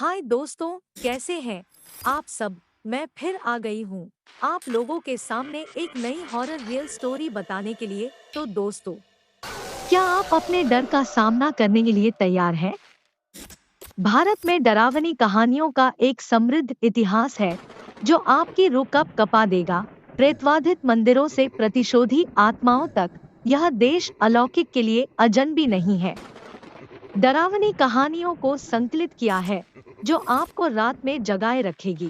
हाय दोस्तों, कैसे हैं आप सब। मैं फिर आ गई हूँ आप लोगों के सामने एक नई हॉरर रियल स्टोरी बताने के लिए। तो दोस्तों, क्या आप अपने डर का सामना करने के लिए तैयार हैं? भारत में डरावनी कहानियों का एक समृद्ध इतिहास है जो आपकी रूह कपा देगा। प्रेतवाधित मंदिरों से प्रतिशोधी आत्माओं तक, यह देश अलौकिक के लिए अजनबी नहीं है। डरावनी कहानियों को संकलित किया है जो आपको रात में जगाए रखेगी।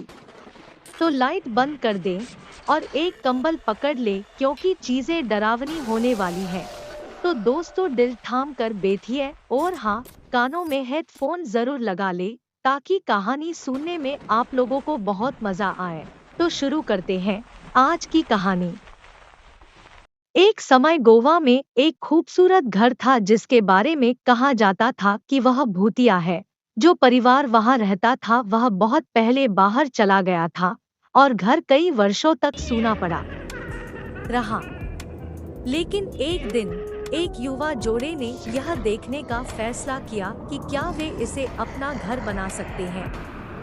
तो लाइट बंद कर दें और एक कंबल पकड़ ले क्योंकि चीजें डरावनी होने वाली हैं। तो दोस्तों, दिल थाम कर बैठिए और हाँ, कानों में हेडफोन जरूर लगा ले ताकि कहानी सुनने में आप लोगों को बहुत मजा आए। तो शुरू करते हैं आज की कहानी। एक समय गोवा में एक खूबसूरत घर था जिसके बारे में कहा जाता था कि वह भूतिया है। जो परिवार वहां रहता था वह बहुत पहले बाहर चला गया था और घर कई वर्षों तक सूना पड़ा रहा। लेकिन एक दिन एक युवा जोड़े ने यह देखने का फैसला किया कि क्या वे इसे अपना घर बना सकते हैं।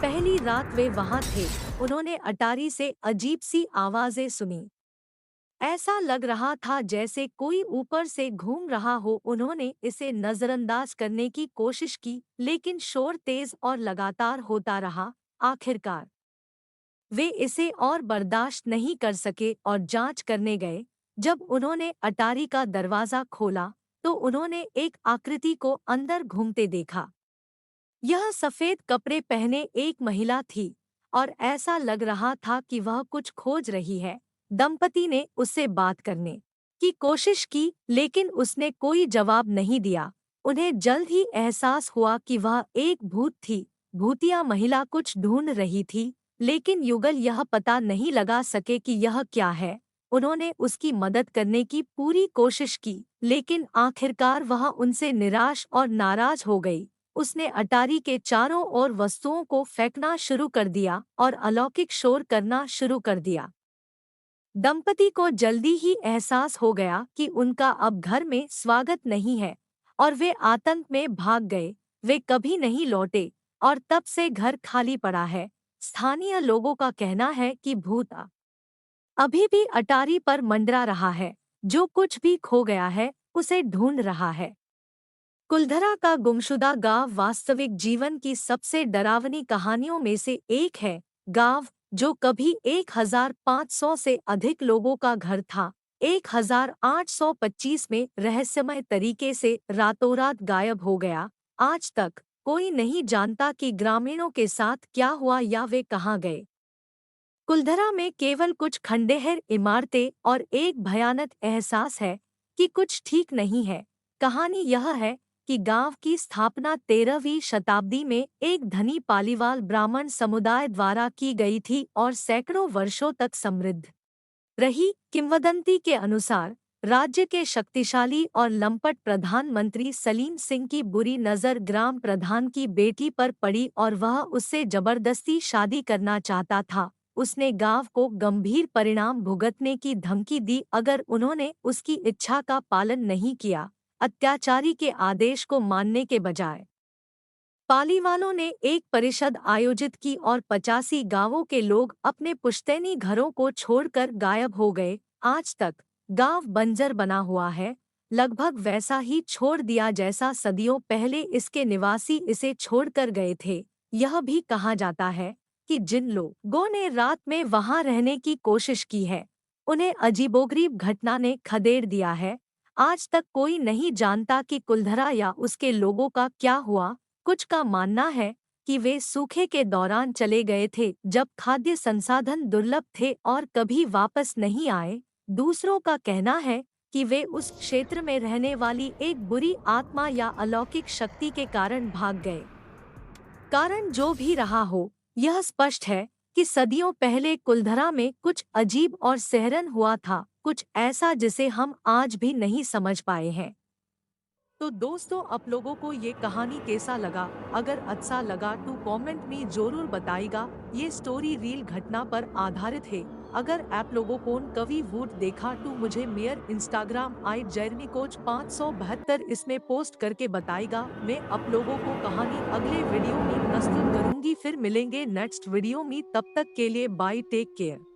पहली रात वे वहां थे, उन्होंने अटारी से अजीब सी आवाजें सुनी। ऐसा लग रहा था जैसे कोई ऊपर से घूम रहा हो। उन्होंने इसे नजरअंदाज करने की कोशिश की, लेकिन शोर तेज और लगातार होता रहा। आखिरकार वे इसे और बर्दाश्त नहीं कर सके और जांच करने गए। जब उन्होंने अटारी का दरवाजा खोला तो उन्होंने एक आकृति को अंदर घूमते देखा। यह सफेद कपड़े पहने एक महिला थी और ऐसा लग रहा था कि वह कुछ खोज रही है। दंपति ने उससे बात करने की कोशिश की, लेकिन उसने कोई जवाब नहीं दिया। उन्हें जल्द ही एहसास हुआ कि वह एक भूत थी। भूतिया महिला कुछ ढूंढ रही थी, लेकिन युगल यह पता नहीं लगा सके कि यह क्या है। उन्होंने उसकी मदद करने की पूरी कोशिश की, लेकिन आखिरकार वह उनसे निराश और नाराज हो गई। उसने अटारी के चारों ओर वस्तुओं को फेंकना शुरू कर दिया और अलौकिक शोर करना शुरू कर दिया। दंपति को जल्दी ही एहसास हो गया कि उनका अब घर में स्वागत नहीं है और वे आतंक में भाग गए। वे कभी नहीं लौटे और तब से घर खाली पड़ा है। स्थानीय लोगों का कहना है कि भूत अभी भी अटारी पर मंडरा रहा है। जो कुछ भी खो गया है उसे ढूंढ रहा है। कुलधरा का गुमशुदा गांव वास्तविक जीवन की सबसे डरावनी कहानियों में से एक है। गांव जो कभी 1500 से अधिक लोगों का घर था, 1825 में रहस्यमय तरीके से रातों रात गायब हो गया। आज तक कोई नहीं जानता कि ग्रामीणों के साथ क्या हुआ या वे कहाँ गए। कुलधरा में केवल कुछ खंडहर इमारतें और एक भयानक एहसास है कि कुछ ठीक नहीं है। कहानी यह है कि गांव की स्थापना 13वीं शताब्दी में एक धनी पालीवाल ब्राह्मण समुदाय द्वारा की गई थी और सैकड़ों वर्षों तक समृद्ध रही। किंवदंती के अनुसार राज्य के शक्तिशाली और लंपट प्रधानमंत्री सलीम सिंह की बुरी नज़र ग्राम प्रधान की बेटी पर पड़ी और वह उससे जबरदस्ती शादी करना चाहता था। उसने गांव को गंभीर परिणाम भुगतने की धमकी दी अगर उन्होंने उसकी इच्छा का पालन नहीं किया। अत्याचारी के आदेश को मानने के बजाय पालीवालों ने एक परिषद आयोजित की और 85 गांवों के लोग अपने पुश्तैनी घरों को छोड़कर गायब हो गए। आज तक गांव बंजर बना हुआ है, लगभग वैसा ही छोड़ दिया जैसा सदियों पहले इसके निवासी इसे छोड़कर गए थे। यह भी कहा जाता है कि जिन लोगों ने रात में वहां रहने की कोशिश की है, उन्हें अजीबोगरीब घटना ने खदेड़ दिया है। आज तक कोई नहीं जानता कि कुलधरा या उसके लोगों का क्या हुआ। कुछ का मानना है कि वे सूखे के दौरान चले गए थे जब खाद्य संसाधन दुर्लभ थे और कभी वापस नहीं आए। दूसरों का कहना है कि वे उस क्षेत्र में रहने वाली एक बुरी आत्मा या अलौकिक शक्ति के कारण भाग गए। कारण जो भी रहा हो, यह स्पष्ट है कि सदियों पहले कुलधरा में कुछ अजीब और सहरन हुआ था, कुछ ऐसा जिसे हम आज भी नहीं समझ पाए हैं। तो दोस्तों, आप लोगों को ये कहानी कैसा लगा? अगर अच्छा लगा तो कमेंट में जरूर बताइएगा। ये स्टोरी रियल घटना पर आधारित है अगर आप लोगों को कभी वुड देखा तो मुझे mayor Instagram I journey coach 572 इसमें पोस्ट करके बताएगा। मैं आप लोगों को कहानी अगले वीडियो में प्रस्तुत करूंगी। फिर मिलेंगे नेक्स्ट वीडियो में, तब तक के लिए बाय, टेक केयर।